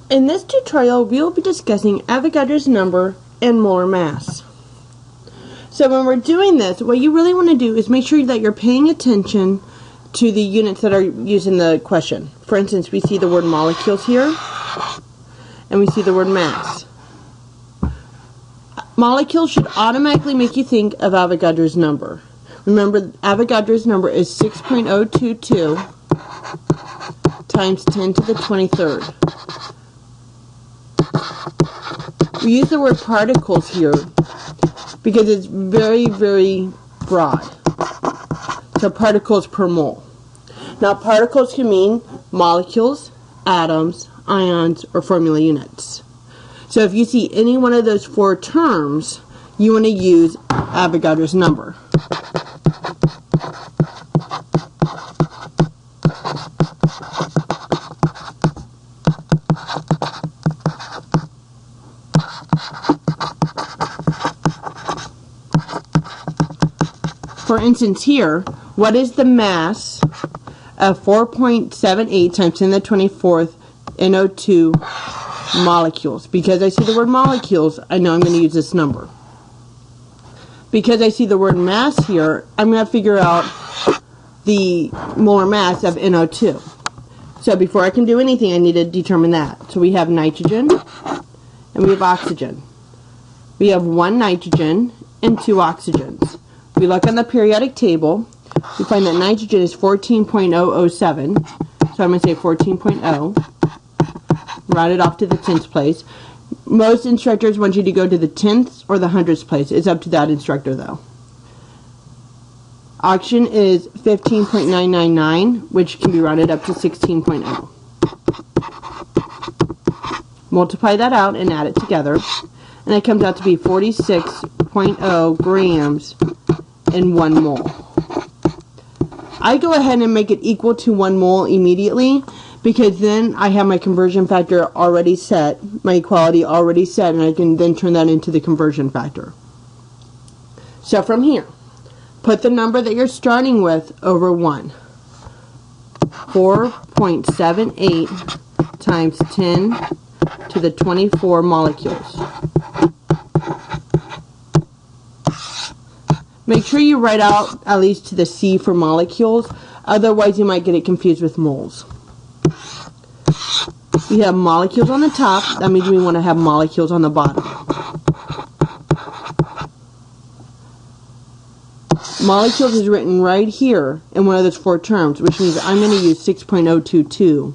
In this tutorial, we will be discussing Avogadro's number and molar mass. So when we're doing this, what you really want to do is make sure that you're paying attention to the units that are used in the question. For instance, we see the word molecules here, and we see the word mass. Molecules should automatically make you think of Avogadro's number. Remember, Avogadro's number is 6.022 times 10 to the 23rd. We use the word particles here because it's very, very broad. So particles per mole. Now particles can mean molecules, atoms, ions, or formula units. So if you see any one of those four terms, you want to use Avogadro's number. For instance here, what is the mass of 4.78 times 10 to the 24th NO2 molecules? Because I see the word molecules, I know I'm going to use this number. Because I see the word mass here, I'm going to figure out the molar mass of NO2. So before I can do anything, I need to determine that. So we have nitrogen and we have oxygen. We have one nitrogen and two oxygens. We look on the periodic table, we find that nitrogen is 14.007, so I'm going to say 14.0, round it off to the tenths place. Most instructors want you to go to the tenths or the hundredths place. It's up to that instructor though. Oxygen is 15.999, which can be rounded up to 16.0. Multiply that out and add it together, and it comes out to be 46.0 grams in 1 mole. I go ahead and make it equal to 1 mole immediately because then I have my conversion factor already set, my equality already set, and I can then turn that into the conversion factor. So from here, put the number that you're starting with over 1. 4.78 times 10 to the 24 molecules. Make sure you write out at least to the C for molecules, otherwise you might get it confused with moles. We have molecules on the top, that means we want to have molecules on the bottom. Molecules is written right here in one of those four terms, which means I'm going to use 6.022.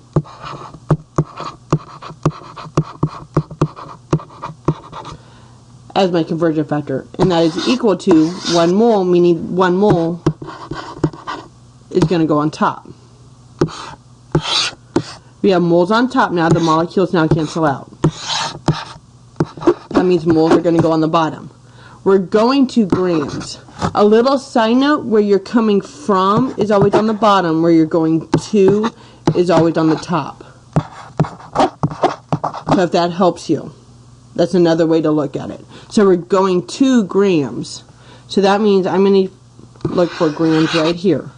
As my conversion factor, and that is equal to 1 mole, meaning 1 mole is going to go on top. We have moles on top now, the molecules now cancel out. That means moles are going to go on the bottom. We're going to grams. A little side note, where you're coming from is always on the bottom, where you're going to is always on the top. So if that helps you. That's another way to look at it. So we're going 2 grams. So that means I'm going to look for grams right here.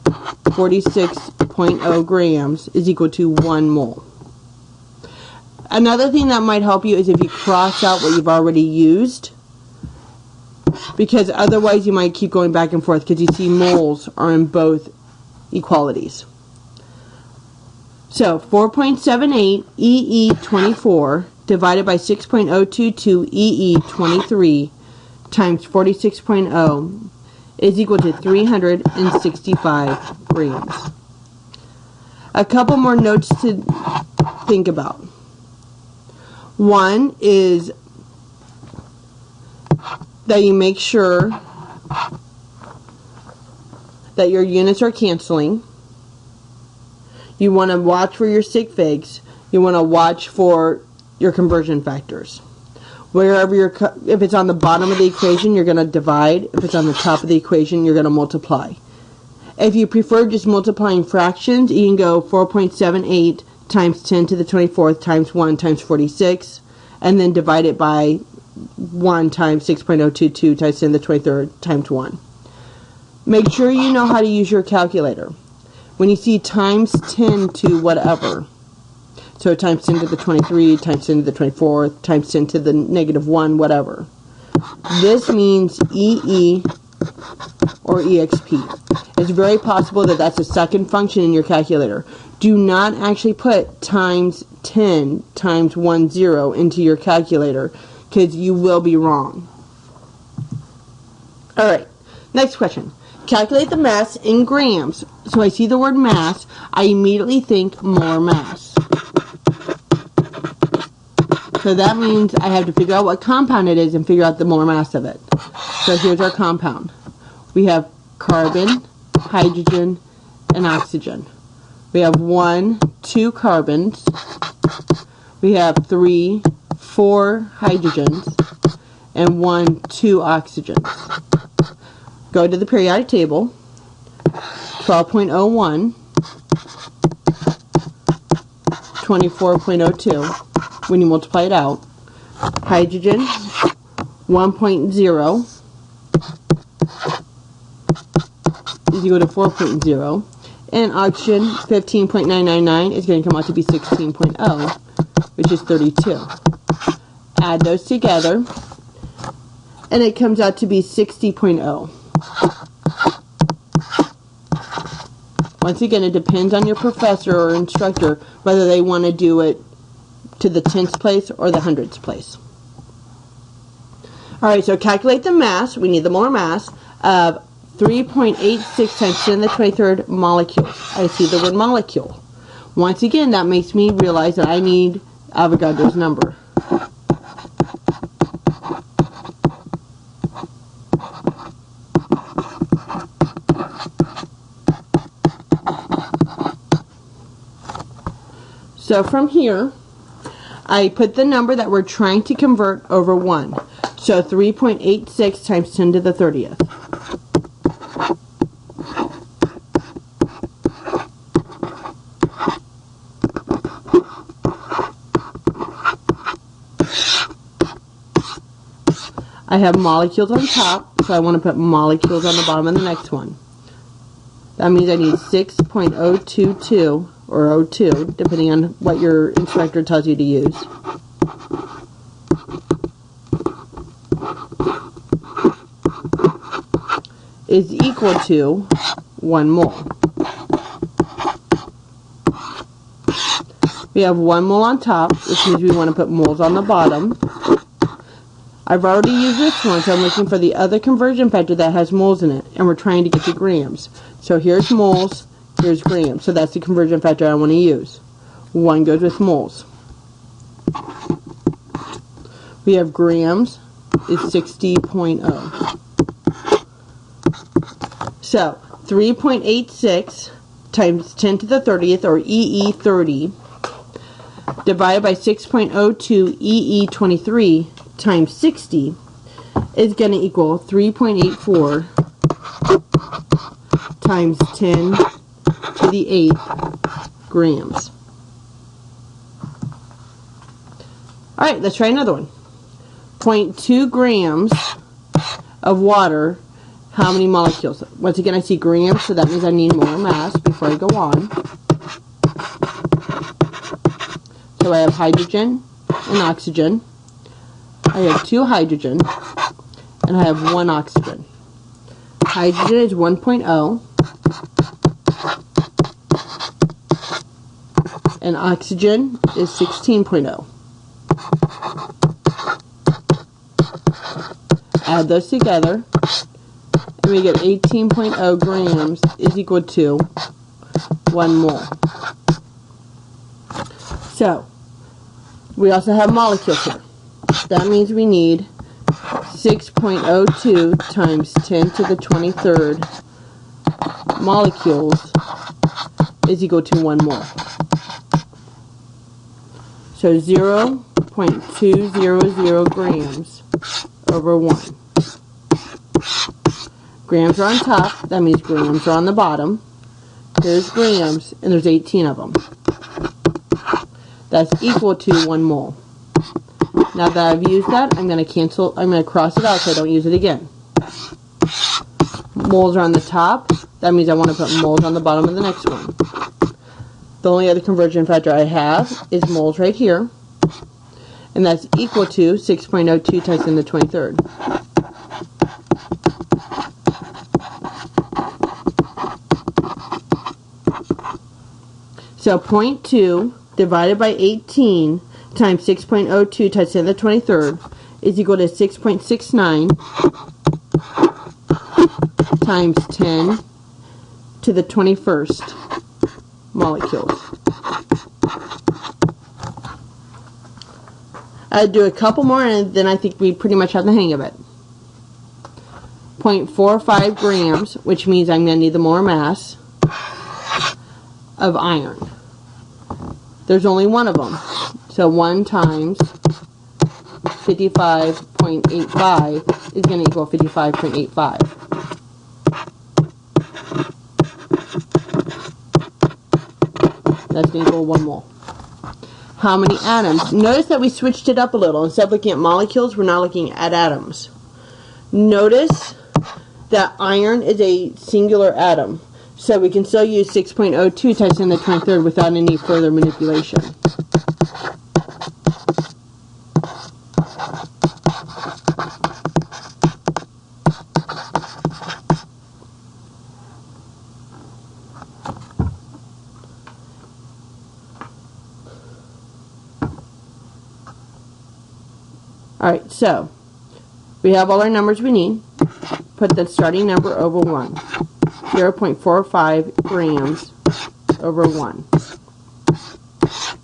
46.0 grams is equal to 1 mole. Another thing that might help you is if you cross out what you've already used. Because otherwise you might keep going back and forth because you see moles are in both equalities. So 4.78 EE24 divided by 6.022 EE23 times 46.0 is equal to 365 grams. A couple more notes to think about. One is that you make sure that your units are canceling. You want to watch for your sig figs. You want to watch for your conversion factors. Wherever if it's on the bottom of the equation, you're going to divide. If it's on the top of the equation, you're going to multiply. If you prefer just multiplying fractions, you can go 4.78 times 10 to the 24th times 1 times 46, and then divide it by 1 times 6.022 times 10 to the 23rd times 1. Make sure you know how to use your calculator. When you see times 10 to whatever, So times 10 to the 23, times 10 to the 24, times 10 to the negative 1, whatever. This means EE or EXP. It's very possible that that's a second function in your calculator. Do not actually put times 10 times 10 into your calculator, because you will be wrong. Alright, next question. Calculate the mass in grams. So I see the word mass, I immediately think molar mass. So that means I have to figure out what compound it is and figure out the molar mass of it. So here's our compound. We have carbon, hydrogen, and oxygen. We have 1, 2 carbons. We have 3, 4 hydrogens, and 1, 2 oxygens. Go to the periodic table. 12.01, 24.02. When you multiply it out, hydrogen 1.0 is equal to 4.0, and oxygen 15.999 is going to come out to be 16.0, which is 32. Add those together, and it comes out to be 60.0. Once again, it depends on your professor or instructor whether they want to do it to the tenths place or the hundredths place. Alright, so calculate the mass. We need the molar mass of 3.86 times 10 to the 23rd molecules. I see the word molecule. Once again, that makes me realize that I need Avogadro's number. So from here, I put the number that we're trying to convert over 1. So 3.86 times 10 to the 30th. I have molecules on top, so I want to put molecules on the bottom of the next one. That means I need 6.022 or 02, depending on what your instructor tells you to use. Is equal to 1 mole. We have 1 mole on top, which means we want to put moles on the bottom. I've already used this one, so I'm looking for the other conversion factor that has moles in it, and we're trying to get to grams. So here's moles, here's grams. So that's the conversion factor I want to use. 1 goes with moles. We have grams is 60.0. So 3.86 times 10 to the 30th, or EE30, divided by 6.02 EE23 times 60 is going to equal 3.84 times 10 to the 8th grams. Alright, let's try another one. 0.2 grams of water, how many molecules? Once again, I see grams, so that means I need molar mass before I go on. So I have hydrogen and oxygen. I have 2 hydrogen, and I have 1 oxygen. Hydrogen is 1.0, and oxygen is 16.0. Add those together, and we get 18.0 grams is equal to 1 mole. So, we also have molecules here. That means we need 6.02 times 10 to the 23rd molecules is equal to 1 mole. So 0.200 grams over 1. Grams are on top, that means grams are on the bottom. There's grams, and there's 18 of them. That's equal to 1 mole. Now that I've used that, I'm going to cross it out so I don't use it again. Moles are on the top, that means I want to put moles on the bottom of the next one. The only other conversion factor I have is moles right here, and that's equal to 6.02 times 10 to the 23rd. So 0.2 divided by 18 times 6.02 times 10 to the 23rd is equal to 6.69 times 10 to the 21st molecules. I'll do a couple more and then I think we pretty much have the hang of it. 0.45 grams, which means I'm going to need the molar mass of iron. There's only one of them. So 1 times 55.85 is going to equal 55.85. That's going to equal 1 mole. How many atoms? Notice that we switched it up a little. Instead of looking at molecules, we're now looking at atoms. Notice that iron is a singular atom. So we can still use 6.02 times 10 to the 23rd without any further manipulation. Alright, so we have all our numbers we need. Put the starting number over 1. 0.45 grams over 1.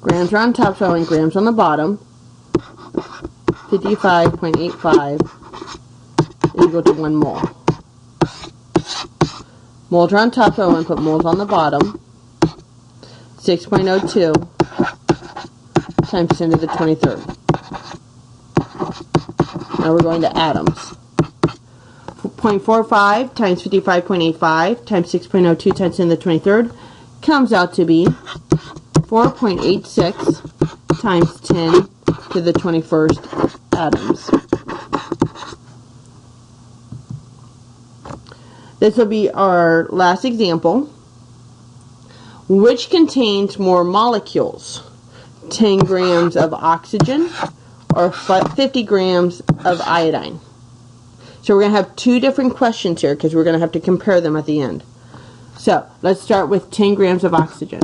Grams are on top, so I want grams on the bottom. 55.85 is equal to 1 mole. Moles are on top, so I want to put moles on the bottom. 6.02 times 10 to the 23rd. Now we're going to atoms. 0.45 times 55.85 times 6.02 times 10 to the 23rd comes out to be 4.86 times 10 to the 21st atoms. This will be our last example. Which contains more molecules? 10 grams of oxygen or 50 grams of iodine? So we're going to have two different questions here because we're going to have to compare them at the end. So let's start with 10 grams of oxygen.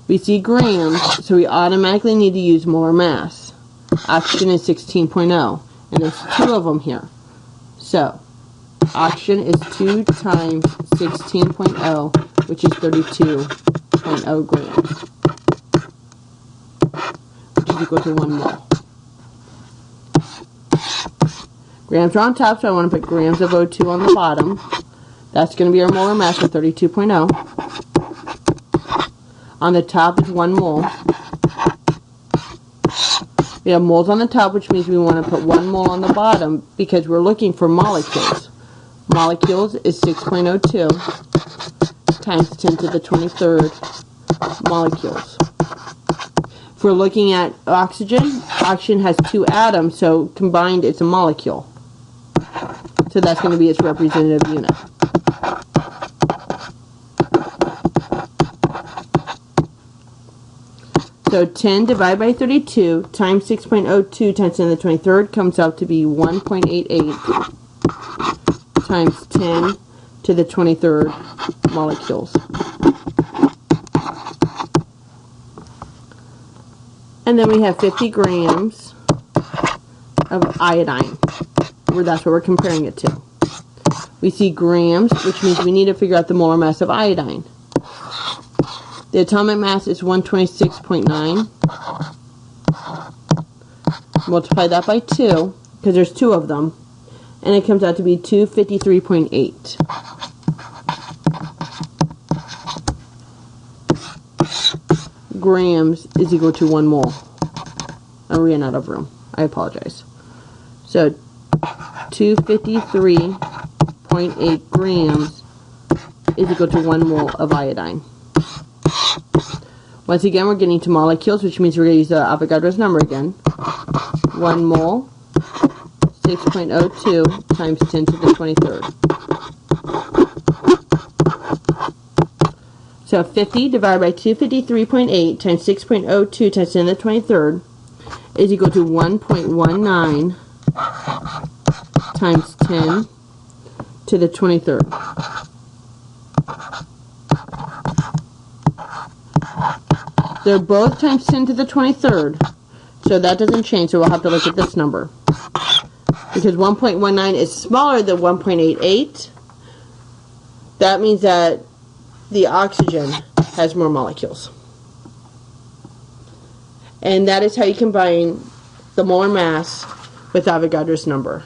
We see grams, so we automatically need to use molar mass. Oxygen is 16.0, and there's 2 of them here. So oxygen is 2 times 16.0, which is 32.0 grams. Equal to 1 mole. Grams are on top, so I want to put grams of O2 on the bottom. That's going to be our molar mass of 32.0. On the top is 1 mole. We have moles on the top, which means we want to put 1 mole on the bottom because we're looking for molecules. Molecules is 6.02 times 10 to the 23rd molecules. If we're looking at oxygen, oxygen has 2 atoms, so combined it's a molecule. So that's going to be its representative unit. So 10 divided by 32 times 6.02 times 10 to the 23rd comes out to be 1.88 times 10 to the 23rd molecules. And then we have 50 grams of iodine, where that's what we're comparing it to. We see grams, which means we need to figure out the molar mass of iodine. The atomic mass is 126.9. Multiply that by 2, because there's 2 of them, and it comes out to be 253.8. Grams is equal to 1 mole. I ran out of room. I apologize. So 253.8 grams is equal to 1 mole of iodine. Once again, we're getting to molecules, which means we're going to use the Avogadros number again. 1 mole, 6.02 times 10 to the 23rd. So 50 divided by 253.8 times 6.02 times 10 to the 23rd is equal to 1.19 times 10 to the 23rd. They're both times 10 to the 23rd, so that doesn't change, so we'll have to look at this number. Because 1.19 is smaller than 1.88, that means that the oxygen has more molecules. And that is how you combine the molar mass with Avogadro's number.